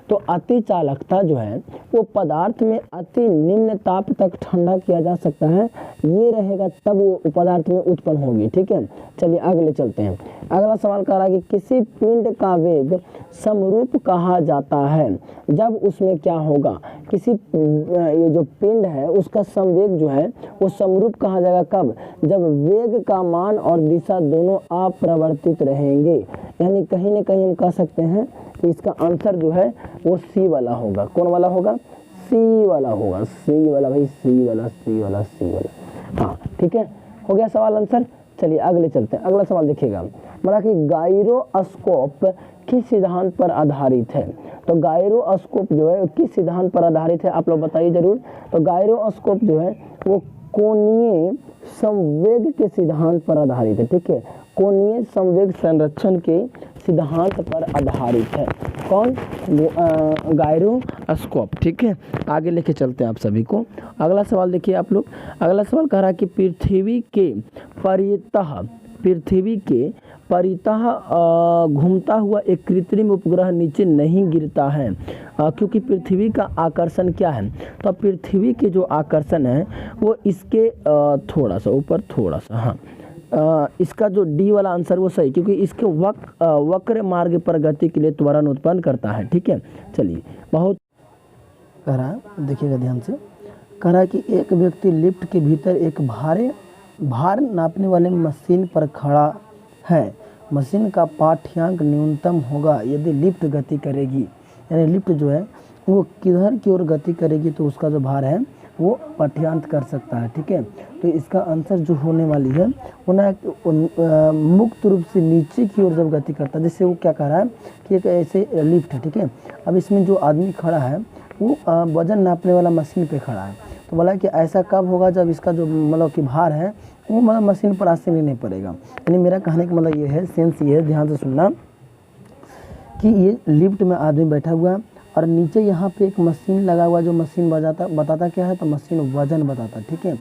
तो अति चालकता जो है वो पदार्थ में अति निम्न ताप तक ठंडा किया जा सकता है, ये रहेगा तब वो पदार्थ में उत्पन्न होगी। ठीक है, चलिए आगे चलते हैं। अगला सवाल कह रहा है कि किसी पिंड का वेग समरूप कहा जाता है जब उसमें क्या होगा, किसी ये जो पिंड है उसका संवेग जो है वो समरूप कहा जाएगा कब, जब वेग का मान और दिशा दोनों अपरिवर्तित रहेंगे। यानी कहीं ना कहीं हम कह सकते हैं कि इसका आंसर जो है वो सी वाला होगा। कौन वाला होगा, सी वाला होगा, सी वाला भाई, सी वाला, सी वाला, सी वाला। हाँ ठीक है, हो गया सवाल आंसर। चलिए अगले चलते हैं। अगला सवाल देखिएगा, मतलब कि गायरोस्कोप किस सिद्धांत पर आधारित है, तो गायरोस्कोप जो है किस सिद्धांत पर आधारित है आप लोग बताइए जरूर। तो गायरोस्कोप जो है वो कोणीय संवेग के सिद्धांत पर आधारित है। ठीक है, कोणीय संवेग संरक्षण के सिद्धांत पर आधारित है। कौन, गायरोस्कोप। ठीक है, आगे लेके चलते हैं आप सभी को। अगला सवाल देखिए आप लोग। अगला सवाल कह रहा है कि पृथ्वी के परितः पृथ्वी के परितः घूमता हुआ एक कृत्रिम उपग्रह नीचे नहीं गिरता है, क्योंकि पृथ्वी का आकर्षण क्या है, तो पृथ्वी के जो आकर्षण है वो इसके थोड़ा सा ऊपर, थोड़ा सा, हाँ, इसका जो डी वाला आंसर वो सही, क्योंकि इसके वक्र मार्ग पर गति के लिए त्वरण उत्पन्न करता है। ठीक है, चलिए, बहुत कह रहा है, देखिएगा ध्यान से, कह रहा है कि एक व्यक्ति लिफ्ट के भीतर एक भार नापने वाले मशीन पर खड़ा है। मशीन का पाठ्यांक न्यूनतम होगा यदि लिफ्ट गति करेगी, यानी लिफ्ट जो है वो किधर की ओर गति करेगी तो उसका जो भार है वो पाठ्यांक कर सकता है। ठीक है, तो इसका आंसर जो होने वाली है वो ना मुक्त रूप से नीचे की ओर जब गति करता है, जैसे वो क्या कह रहा है कि एक ऐसे लिफ्ट है। ठीक है, अब इसमें जो आदमी खड़ा है वो वजन नापने वाला मशीन पे खड़ा है, तो बोला कि ऐसा कब होगा जब इसका जो मतलब कि भार है वो मतलब मशीन पर आसानी नहीं पड़ेगा। यानी मेरा कहने का मतलब ये है, सेंस ये है, ध्यान से सुनना, कि ये लिफ्ट में आदमी बैठा हुआ है और नीचे यहाँ पे एक मशीन लगा हुआ, जो मशीन बताता क्या है, तो मशीन वजन बताता। ठीक है,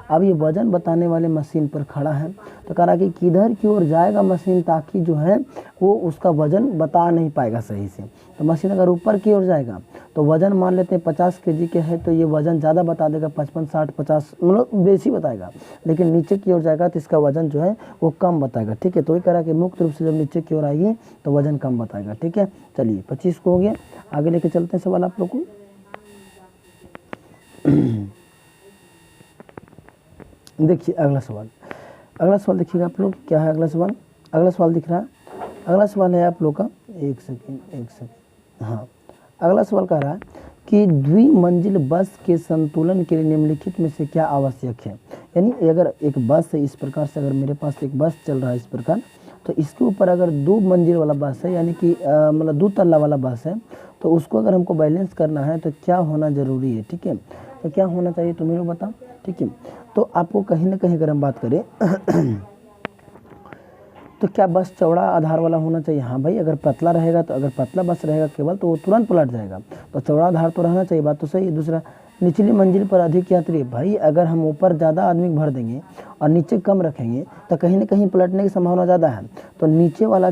अब ये वजन बताने वाले मशीन पर खड़ा है, तो कह रहा कि किधर की ओर जाएगा मशीन, ताकि जो है वो उसका वजन बता नहीं पाएगा सही से। तो मशीन अगर ऊपर की ओर जाएगा तो वजन मान लेते हैं 50 kg के है, तो ये वजन ज़्यादा बता देगा, 55, 60, 50 मतलब बेसी बताएगा। लेकिन नीचे की ओर जाएगा तो इसका वजन जो है वो कम बताएगा। ठीक है, तो ये कह रहा कि मुक्त रूप से जब नीचे की ओर आएगी तो वजन कम बताएगा। ठीक है, चलिए 25 को हो गया, आगे लेके चलते हैं सवाल आप लोग को। देखिए अगला सवाल देखिएगा आप लोग, क्या है अगला सवाल दिख रहा है। अगला सवाल है आप लोग का, एक सेकेंड, हाँ, अगला सवाल कह रहा है कि द्विमंजिल बस के संतुलन के लिए निम्नलिखित में से क्या आवश्यक है। यानी अगर एक बस है इस प्रकार से, अगर मेरे पास एक बस चल रहा है इस प्रकार, तो इसके ऊपर अगर 2 मंजिल वाला बस है, यानी कि मतलब 2 तल्ला वाला बस है, तो उसको अगर हमको बैलेंस करना है तो क्या होना ज़रूरी है। ठीक है, तो क्या होना चाहिए तुम्हें लोग बताओ। ठीक है, तो आपको कहीं ना कहीं अगर हम बात करें तो क्या बस चौड़ा आधार वाला होना चाहिए। हाँ भाई, अगर पतला रहेगा, तो अगर पतला बस रहेगा केवल तो वो तुरंत पलट जाएगा, तो चौड़ा आधार तो रहना चाहिए, बात तो सही है। दूसरा, निचली मंजिल पर अधिक यात्री, भाई अगर हम ऊपर ज़्यादा आदमी भर देंगे और नीचे कम रखेंगे तो कहीं ना कहीं पलटने की संभावना ज़्यादा है। तो नीचे वाला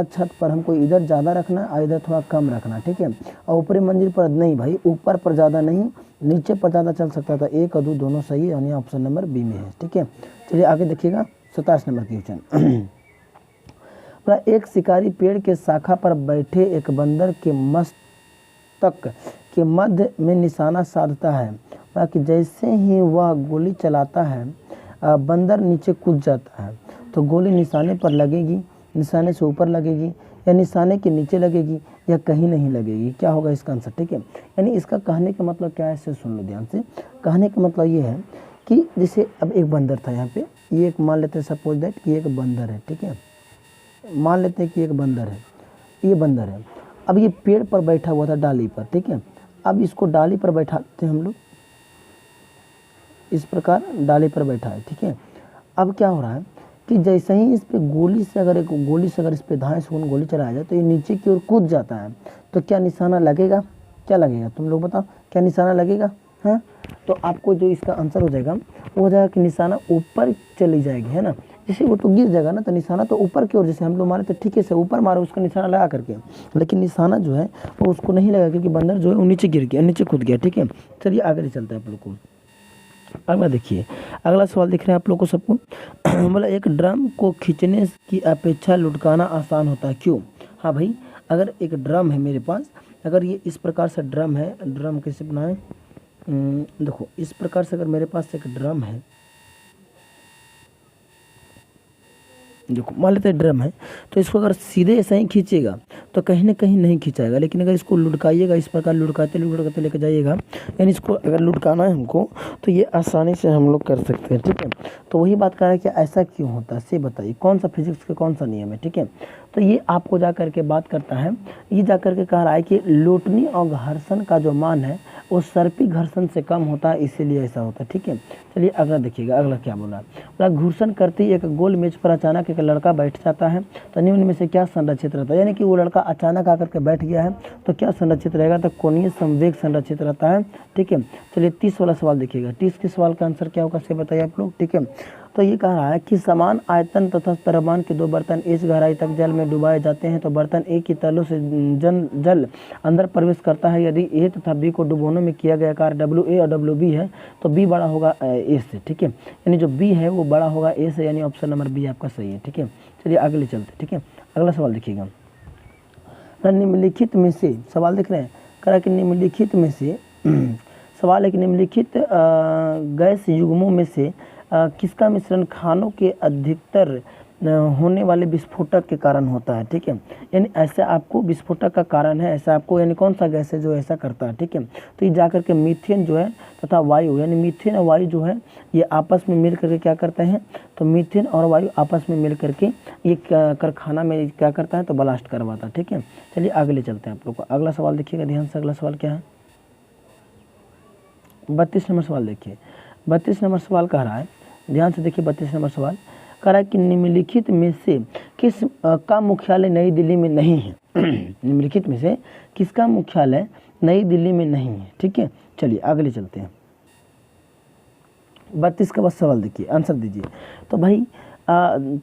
छत पर हमको इधर ज़्यादा रखना और इधर थोड़ा कम रखना। ठीक है, और ऊपरी मंजिल पर नहीं भाई, ऊपर पर ज़्यादा नहीं, नीचे पर ज़्यादा चल सकता था। 1 और 2 दोनों सही है, यानी ऑप्शन नंबर बी में है। ठीक है, चलिए आगे देखिएगा 27 नंबर क्वेश्चन। एक शिकारी पेड़ के शाखा पर बैठे एक बंदर के मस्तक के मध्य में निशाना साधता है, कि जैसे ही वह गोली चलाता है बंदर नीचे कूद जाता है, तो गोली निशाने पर लगेगी, निशाने से ऊपर लगेगी, या निशाने के नीचे लगेगी, या कहीं नहीं लगेगी। क्या होगा इसका आंसर। ठीक है, यानी इसका कहने का मतलब क्या है, इसे सुन लो ध्यान से। कहने का मतलब ये है कि जैसे अब एक बंदर था यहाँ पे, ये एक मान लेते हैं सपोज दैट कि एक बंदर है। ठीक है, मान लेते हैं कि एक बंदर है, ये बंदर है। अब ये पेड़ पर बैठा हुआ था डाली पर। ठीक है, अब इसको डाली पर बैठाते हैं हम लोग, इस प्रकार डाली पर बैठा है। ठीक है, अब क्या हो रहा है कि जैसे ही इस पे गोली से अगर इस पे धाए से गोली चलाया जाए तो ये नीचे की ओर कूद जाता है, तो क्या निशाना लगेगा, क्या लगेगा तुम लोग बताओ, क्या निशाना लगेगा। हाँ, तो आपको जो इसका आंसर हो जाएगा वो हो जाएगा कि निशाना ऊपर चली जाएगी, है ना। जैसे वो तो गिर जाएगा ना, तो निशाना तो ऊपर की ओर, जैसे हम लोग मारे तो ठीक है से ऊपर मारो उसका निशाना लगा करके, लेकिन निशाना जो है वो उसको नहीं लगा, क्योंकि बंदर जो है वो नीचे गिर गया, नीचे कूद गया। ठीक है, चलिए आगे चलते हैं आप लोग को। अगला देखिए, अगला सवाल दिख रहा है आप लोग को सबको। बोला एक ड्रम को खींचने की अपेक्षा लुढ़काना आसान होता है, क्यों। हाँ भाई, अगर एक ड्रम है मेरे पास, अगर ये इस प्रकार से ड्रम है, ड्रम कैसे बनाएं, देखो इस प्रकार से अगर मेरे पास एक ड्रम है, देखो मान लेते हैं ड्रम है, तो इसको अगर सीधे ऐसा ही खींचेगा तो कहीं ना कहीं नहीं खींचाएगा, लेकिन अगर इसको लुढ़काइएगा, इस प्रकार लुढ़काते लेके जाइएगा, यानी इसको अगर लुढ़काना है हमको तो ये आसानी से हम लोग कर सकते हैं। ठीक है, तो वही बात कर रहा है कि ऐसा क्यों होता है, से बताइए कौन सा फिजिक्स का कौन सा नियम है। ठीक है, तो ये आपको जा करके बात करता है, ये जा करके कह रहा है कि लौटनी और घर्षण का जो मान है वो सर्पी घर्षण से कम होता है, इसीलिए ऐसा होता है। ठीक है, चलिए अगला देखिएगा, अगला क्या बोला। बोला घर्षण करते ही एक गोल मेज पर अचानक एक लड़का बैठ जाता है, तो निम्न में से क्या संरक्षित रहता है। यानी कि वो लड़का अचानक आकर के बैठ गया है तो क्या संरक्षित रहेगा, तो कोणीय संवेग संरक्षित रहता है। ठीक है, चलिए 30 वाला सवाल देखिएगा, 30 के सवाल का आंसर क्या होगा से बताइए आप लोग। ठीक है, तो ये कह रहा है कि समान आयतन तथा द्रव्यमान के दो बर्तन इस गहराई तक जल में डुबाए जाते हैं तो बर्तन ए की तलों से जल अंदर प्रवेश करता है। यदि ए तथा बी को डुबोने में किया गया कार्य WA और WB है तो बी बड़ा होगा ए से, ठीक है, यानी जो बी है वो बड़ा होगा ए से, यानी ऑप्शन नंबर बी आपका सही है, ठीक है। चलिए आगे चलते, ठीक है। अगला सवाल देखिएगा, निम्नलिखित में से, सवाल देख रहे हैं, कह रहा कि निम्नलिखित में से सवाल है कि निम्नलिखित गैस युग्मों में से किसका मिश्रण खानों के अधिकतर होने वाले विस्फोटक के कारण होता है, ठीक है। यानी ऐसा आपको विस्फोटक का कारण है, ऐसा आपको, यानी कौन सा गैस है जो ऐसा करता है, ठीक है। तो ये जाकर के मीथेन जो है तथा वायु, यानी मीथेन और वायु जो है ये आपस में मिल करके क्या करते हैं, तो मीथेन और वायु आपस में मिल करके ये कारखाना में क्या करता है, तो ब्लास्ट करवाता है, ठीक है। चलिए आगे चलते हैं आप लोग को। अगला सवाल देखिएगा ध्यान से, अगला सवाल क्या है, 32 नंबर सवाल देखिए। 32 नंबर सवाल कह रहा है, ध्यान से देखिए, 32 नंबर सवाल कह रहा है कि निम्नलिखित में से किस का मुख्यालय नई दिल्ली में नहीं है। निम्नलिखित में से किसका मुख्यालय नई दिल्ली में नहीं है, ठीक है। चलिए आगे चलते हैं। 32 का बस सवाल देखिए, आंसर दीजिए। तो भाई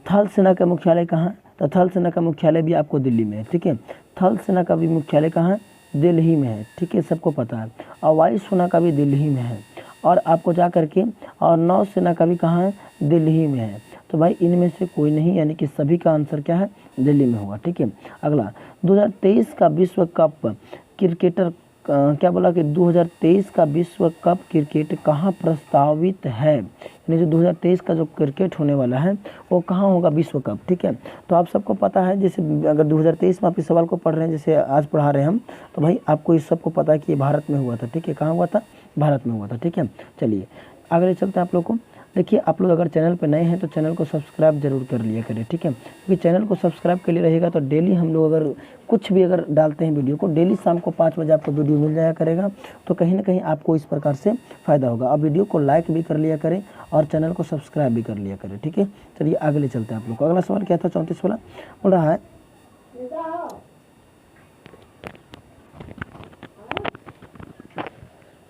थल सेना का मुख्यालय कहाँ है, तो थल सेना का मुख्यालय भी आपको दिल्ली में है, ठीक है। थल सेना का भी मुख्यालय कहाँ है, दिल्ली में है, ठीक है, सबको पता है। और वायु सेना का भी दिल्ली में है, और आपको जा करके और नौसेना का भी कहाँ है, दिल्ली में है। तो भाई इनमें से कोई नहीं, यानी कि सभी का आंसर क्या है, दिल्ली में होगा, ठीक है। अगला 2023 का विश्व कप क्रिकेटर क्या बोला कि 2023 का विश्व कप क्रिकेट कहाँ प्रस्तावित है, यानी जो 2023 का जो क्रिकेट होने वाला है वो कहाँ होगा, विश्व कप, ठीक है। तो आप सबको पता है, जैसे अगर 2023 में आप इस सवाल को पढ़ रहे हैं, जैसे आज पढ़ा रहे हैं हम, तो भाई आपको इस सबको पता है कि ये भारत में हुआ था, ठीक है। कहाँ हुआ था, भारत में हुआ था, ठीक है। चलिए आगे चलते हैं आप लोग को। देखिए आप लोग अगर चैनल पर नए हैं तो चैनल को सब्सक्राइब जरूर कर लिया करें, ठीक है, क्योंकि चैनल को सब्सक्राइब कर लिए रहेगा तो डेली हम लोग अगर कुछ भी अगर डालते हैं वीडियो को, डेली शाम को 5 बजे आपको वीडियो मिल जाया करेगा, तो कहीं ना कहीं आपको इस प्रकार से फ़ायदा होगा। अब वीडियो को लाइक भी कर लिया करें और चैनल को सब्सक्राइब भी कर लिया करें, ठीक है। चलिए आगे चलते हैं आप लोग को। अगला सवाल क्या था, 34 वाला बोल रहा है,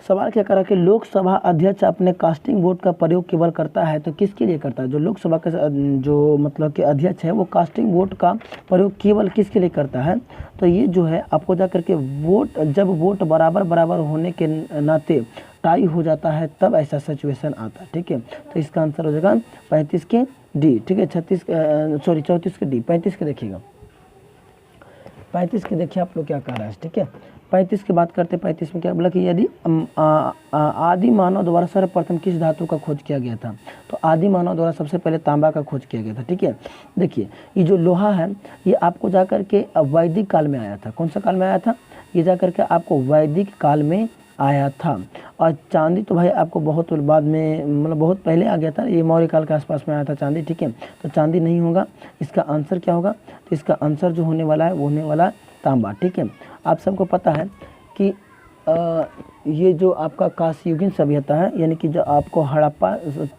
सवाल क्या करा कि लोकसभा अध्यक्ष अपने कास्टिंग वोट का प्रयोग केवल करता है तो किसके लिए करता है। जो लोकसभा का जो मतलब कि अध्यक्ष है वो कास्टिंग वोट का प्रयोग केवल किसके लिए करता है, तो ये जो है आपको जा करके वोट, जब वोट बराबर होने के नाते टाई हो जाता है तब ऐसा सिचुएशन आता है, ठीक है। तो इसका आंसर हो जाएगा 35 के डी, ठीक है। 34 के डी, 35 के देखिएगा, 35 के देखिए आप लोग क्या कह रहा है, ठीक है। 35 की बात करते हैं। 35 में क्या बोला कि यदि आदि मानव द्वारा सर्वप्रथम किस धातु का खोज किया गया था, तो आदि मानव द्वारा सबसे पहले तांबा का खोज किया गया था, ठीक है। देखिए ये जो लोहा है ये आपको जाकर के वैदिक काल में आया था। कौन सा काल में आया था, ये जाकर के आपको वैदिक काल में आया था। और चांदी तो भाई आपको बहुत बाद में, मतलब बहुत पहले आ गया था, ये मौर्य काल के आसपास में आया था चांदी, ठीक है। तो चांदी नहीं होगा, इसका आंसर क्या होगा, तो इसका आंसर जो होने वाला है वो होने वाला तांबा, ठीक है। आप सबको पता है कि ये जो आपका कांस्ययुगीन सभ्यता है, यानी कि जो आपको हड़प्पा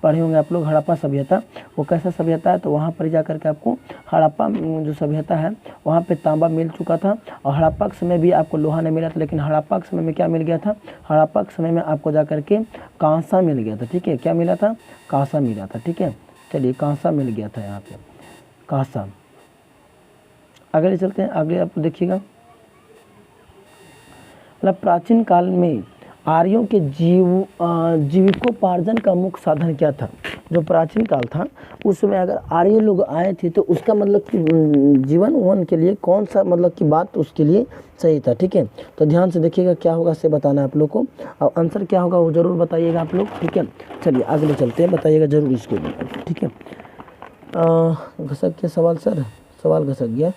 पढ़े होंगे आप लोग, हड़प्पा सभ्यता, वो कैसा सभ्यता है, तो वहाँ पर जा कर के आपको हड़प्पा जो सभ्यता है वहाँ पे तांबा मिल चुका था। और हड़प्पा के समय भी आपको लोहा नहीं मिला था, लेकिन हड़प्पा के समय में क्या मिल गया था, हड़प्पा के समय में आपको जा कर के कांसा मिल गया था, ठीक है। क्या मिला था, कांसा मिला था, ठीक है। चलिए कांसा मिल गया था यहाँ पे, कांसा। आगे चलते हैं, आगे आप देखिएगा, मतलब प्राचीन काल में आर्यों के जीविकोपार्जन का मुख्य साधन क्या था। जो प्राचीन काल था उसमें अगर आर्य लोग आए थे तो उसका मतलब कि जीवन के लिए कौन सा मतलब की बात उसके लिए सही था, ठीक है। तो ध्यान से देखिएगा क्या होगा से बताना है आप लोग को, और आंसर क्या होगा वो ज़रूर बताइएगा आप लोग, ठीक है। चलिए आगे चलते हैं, बताइएगा ज़रूर इसको भी, ठीक है। घसक गया सवाल सर, सवाल घसक गया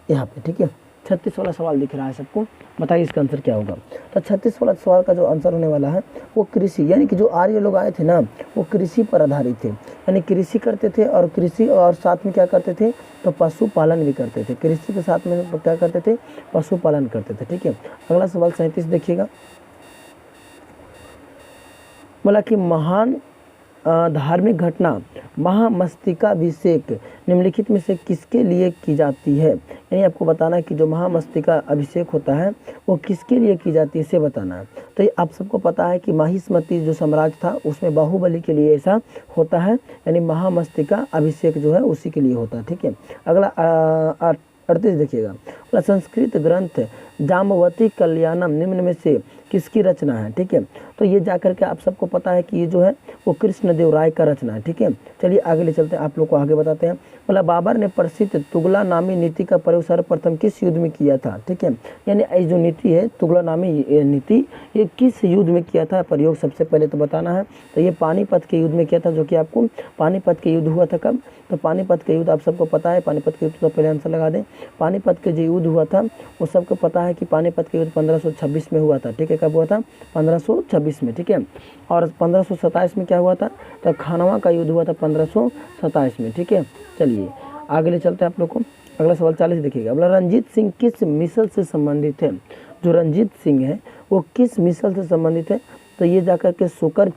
यहाँ पे, ठीक है। 36 वाला सवाल दिख रहा है सबको, बताइए इसका आंसर क्या होगा। तो 36 वाला सवाल का जो आंसर होने वाला है वो कृषि, यानी कि जो आर्य लोग आए थे ना वो कृषि पर आधारित थे, यानी कृषि करते थे, और कृषि और साथ में क्या करते थे, तो पशुपालन भी करते थे। कृषि के साथ में क्या करते थे, पशुपालन करते थे, ठीक है। अगला सवाल 37 देखिएगा, बोला कि महान धार्मिक घटना महामस्तकाभिषेक निम्नलिखित में से किसके लिए की जाती है। यानी आपको बताना है कि जो महामस्तका अभिषेक होता है वो किसके लिए की जाती है, इसे बताना है। तो ये आप सबको पता है कि महिष्मती जो साम्राज्य था उसमें बाहुबली के लिए ऐसा होता है, यानी महामस्तिका अभिषेक जो है उसी के लिए होता है। ठीक है, अगला 38 देखिएगा, बोला संस्कृत ग्रंथ जाम्बवती कल्याणम निम्न में से किसकी रचना है। ठीक है, तो ये जाकर के आप सबको पता है कि ये जो है वो कृष्णदेव राय का रचना है। ठीक है, चलिए आगे ले चलते हैं, आप लोग को आगे बताते हैं। बोला बाबर ने प्रसिद्ध तुगला नामी नीति का प्रयोग सर्वप्रथम किस युद्ध में किया था। ठीक है, यानी ये जो नीति है तुगला नामी नीति ये किस युद्ध में किया था प्रयोग, सबसे पहले तो बताना है। तो ये पानीपत के युद्ध में किया था, जो कि आपको पानीपत के युद्ध हुआ था कब, तो पानीपत के युद्ध आप सबको पता है। पानीपत के युद्ध तो पहले आंसर लगा दें। पानीपत के जो युद्ध हुआ था वो सबको पता है कि पानीपत के युद्ध 1526 में हुआ था। ठीक है, कब हुआ था, 1526 में। ठीक है, और 1527 में क्या हुआ था, तो खानवा का युद्ध हुआ था 1527 में। ठीक है, चलिए आगे ले चलते हैं आप लोग को। अगला सवाल 40 देखिएगा, बोला रंजीत सिंह किस मिसल से संबंधित है। जो रंजीत सिंह है वो किस मिसल से संबंधित है, तो ये जाकर के सुकर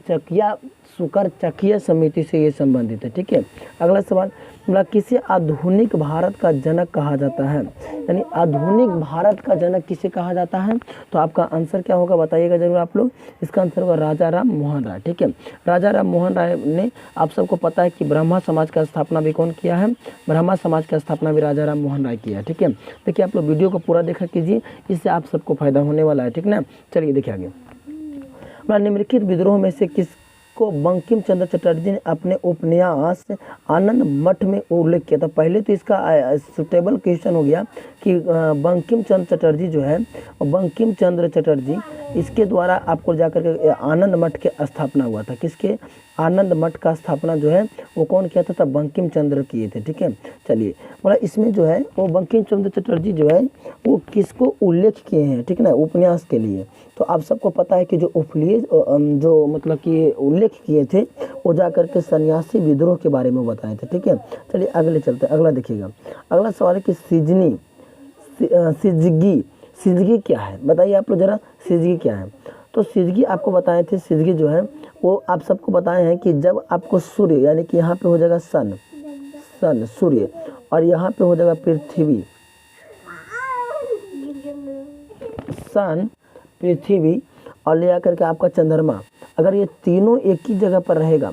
चकिया समिति से ये संबंधित है। ठीक है, अगला सवाल, बोला किसे आधुनिक भारत का जनक कहा जाता है, यानी आधुनिक भारत का जनक किसे कहा जाता है, तो आपका आंसर क्या होगा बताइएगा जरूर आप लोग। इसका आंसर होगा राजा राम मोहन राय। ठीक है, राजा राम मोहन राय ने, आप सबको पता है कि ब्रह्मा समाज का स्थापना भी कौन किया है, ब्रह्मा समाज का स्थापना भी राजा राम मोहन राय किया है। ठीक है, देखिए आप लोग वीडियो को पूरा देखा कीजिए, इससे आप सबको फायदा होने वाला है। ठीक ना, चलिए देखिए आगे। निम्नलिखित विद्रोह में से किसको बंकिम चंद्र चटर्जी ने अपने उपन्यास आनंद मठ में उल्लेख किया था। पहले तो इसका सुटेबल क्वेश्चन हो गया कि बंकिम चंद्र चटर्जी जो है, बंकिम चंद्र चटर्जी इसके द्वारा आपको जाकर के आनंद मठ के स्थापना हुआ था। किसके, आनंद मठ का स्थापना जो है वो कौन किया था, तब बंकिम चंद्र किए थे। ठीक है, चलिए बोला इसमें जो है वो बंकिम चंद्र चटर्जी जो है वो किसको उल्लेख किए हैं, ठीक ना, उपन्यास के लिए। तो आप सबको पता है कि जो जो मतलब कि उल्लेख किए थे वो जाकर के सन्यासी विद्रोह के बारे में बताए थे। ठीक है, चलिए अगले चलते हैं, अगला देखिएगा। अगला सवाल है कि सिजगी क्या है, बताइए आप लोग जरा, सिजगी क्या है। तो सिजगी आपको बताए थे, सिजगी जो है वो आप सबको बताए हैं कि जब आपको सूर्य, यानी कि यहाँ पे हो जाएगा सन सूर्य, और यहाँ पे हो जाएगा पृथ्वी, सन पृथ्वी और ले आकर के आपका चंद्रमा, अगर ये तीनों एक ही जगह पर रहेगा,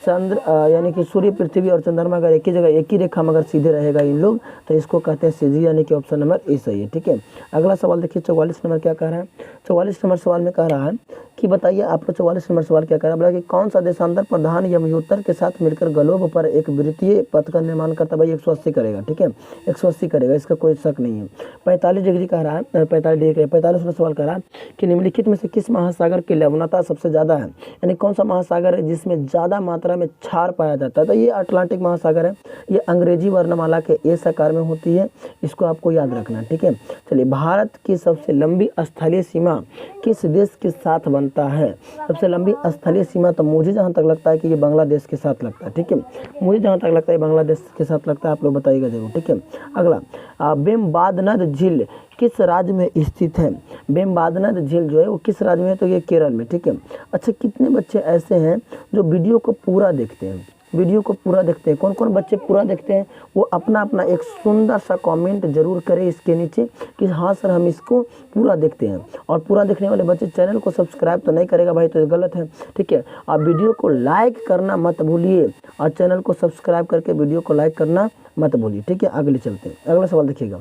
चंद्र यानी कि सूर्य पृथ्वी और चंद्रमा अगर एक ही जगह एक ही रेखा में अगर सीधे रहेगा इन लोग, तो इसको कहते हैं सिजगी, यानी कि ऑप्शन नंबर ए सही है। ठीक है, अगला सवाल देखिए 44 नंबर क्या कह रहा है। 44 नंबर सवाल में कह रहा है कि बताइए आप लोग 44 नंबर सवाल क्या कह रहा है, बोला कि कौन सा देशांतर प्रधान यमयूतर के साथ मिलकर ग्लोब पर एक वृत्तीय पथ का निर्माण करता, भाई 180 करेगा। ठीक है, 180 करेगा, इसका कोई शक नहीं है। 45 डिग्री कह रहा है, 45 नंबर सवाल कह रहा है कि निम्नलिखित में से किस महासागर की लवणता सबसे ज़्यादा है, यानी कौन सा महासागर है जिसमें ज़्यादा मात्रा में क्षार पाया जाता है। तो ये अटलांटिक महासागर है, ये अंग्रेजी वर्णमाला के एस आकार में होती है, इसको आपको याद रखना। ठीक है, चलिए भारत की सबसे लंबी स्थलीय सीमा किस देश के साथ बनता है। सबसे लंबी स्थलीय सीमा तो मुझे जहाँ तक लगता है कि ये बांग्लादेश के साथ लगता है। ठीक है, मुझे जहाँ तक लगता है बांग्लादेश के साथ लगता है, आप लोग बताइएगा जरूर। ठीक है, अगला बेम्बादनद झील किस राज्य में स्थित है। बेम्बादनद झील जो है वो किस राज्य में है, तो ये केरल में। ठीक है, अच्छा कितने बच्चे ऐसे हैं जो वीडियो को पूरा देखते हैं, वीडियो को पूरा देखते हैं, कौन कौन बच्चे पूरा देखते हैं, वो अपना अपना एक सुंदर सा कमेंट जरूर करें इसके नीचे कि हाँ सर हम इसको पूरा देखते हैं। और पूरा देखने वाले बच्चे चैनल को सब्सक्राइब तो नहीं करेगा भाई, तो ये गलत है। ठीक है, आप वीडियो को लाइक करना मत भूलिए और चैनल को सब्सक्राइब करके वीडियो को लाइक करना मत भूलिए। ठीक है, आगे चलते हैं, अगला सवाल देखिएगा।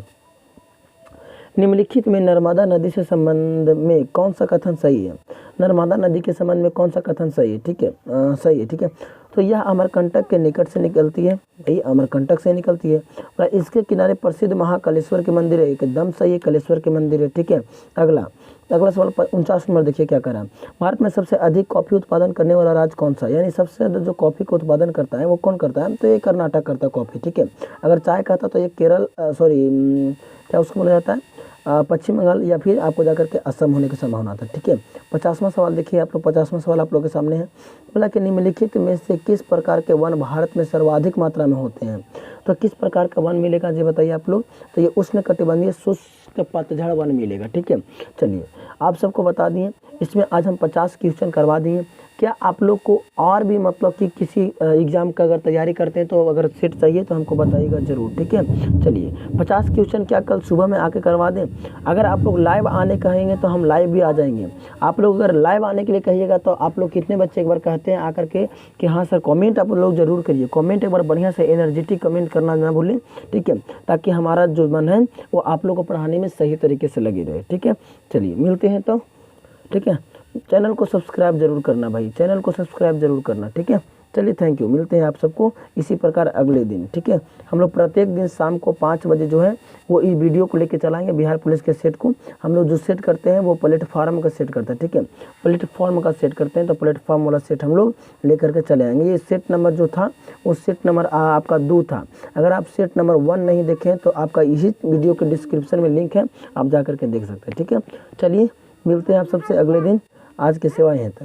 निम्नलिखित में नर्मदा नदी से संबंध में कौन सा कथन सही है। नर्मदा नदी के संबंध में कौन सा कथन सही है। ठीक है, सही है। ठीक है, तो यह अमरकंटक के निकट से निकलती है, यही अमरकंटक से निकलती है। और इसके किनारे प्रसिद्ध महाकालेश्वर के मंदिर है, एकदम सही है, कालेश्वर के मंदिर है। ठीक है, अगला सवाल 49 नंबर देखिए क्या कर रहा है। भारत में सबसे अधिक कॉफी उत्पादन करने वाला राज्य कौन सा, यानी सबसे ज़्यादा जो कॉफ़ी का उत्पादन करता है वो कौन करता है, तो ये कर्नाटक करता है कॉफ़ी। ठीक है, अगर चाय कहता तो ये केरल क्या उसको बोला जाता है, पश्चिम बंगाल या फिर आपको जाकर के असम होने की संभावना था। ठीक है, 50वां सवाल देखिए आप लोग, 50वां सवाल आप लोग के सामने है। बोला कि निम्नलिखित में से किस प्रकार के वन भारत में सर्वाधिक मात्रा में होते हैं। तो किस प्रकार का वन मिलेगा जी बताइए आप लोग, तो ये उष्णकटिबंधीय शुष्क पतझड़ वन मिलेगा। ठीक है, चलिए आप सबको बता दिए, इसमें आज हम 50 क्वेश्चन करवा दिए। क्या आप लोग को और भी मतलब कि किसी एग्ज़ाम का अगर तैयारी करते हैं तो अगर सेट चाहिए तो हमको बताइएगा ज़रूर, ठीक है। चलिए 50 क्वेश्चन क्या कल सुबह में आके करवा दें? अगर आप लोग लाइव आने कहेंगे तो हम लाइव भी आ जाएंगे। आप लोग अगर लाइव आने के लिए कहिएगा तो आप लोग कितने बच्चे एक बार कहते हैं आकर के कि हाँ सर, कमेंट आप लोग ज़रूर करिए। कमेंट एक बार बढ़िया से एनर्जेटिक कमेंट करना ना भूलें, ठीक है, ताकि हमारा जो मन है वो आप लोग को पढ़ाने में सही तरीके से लगी रहे, ठीक है। चलिए मिलते हैं तो, ठीक है। चैनल को सब्सक्राइब जरूर करना भाई, चैनल को सब्सक्राइब जरूर करना, ठीक है। चलिए थैंक यू, मिलते हैं आप सबको इसी प्रकार अगले दिन, ठीक है। हम लोग प्रत्येक दिन शाम को 5 बजे जो है वो इस वीडियो को लेके चलाएंगे। बिहार पुलिस के सेट को हम लोग जो सेट करते हैं वो प्लेटफॉर्म का सेट करते हैं, ठीक है। प्लेटफॉर्म का सेट करते हैं तो प्लेटफॉर्म वाला सेट हम लोग लेकर के चले आएंगे। ये सेट नंबर जो था वो सेट नंबर आपका 2 था। अगर आप सेट नंबर 1 नहीं देखें तो आपका इसी वीडियो के डिस्क्रिप्शन में लिंक है, आप जा करके देख सकते हैं, ठीक है। चलिए मिलते हैं आप सबसे अगले दिन। आज की सेवा यहीं तक।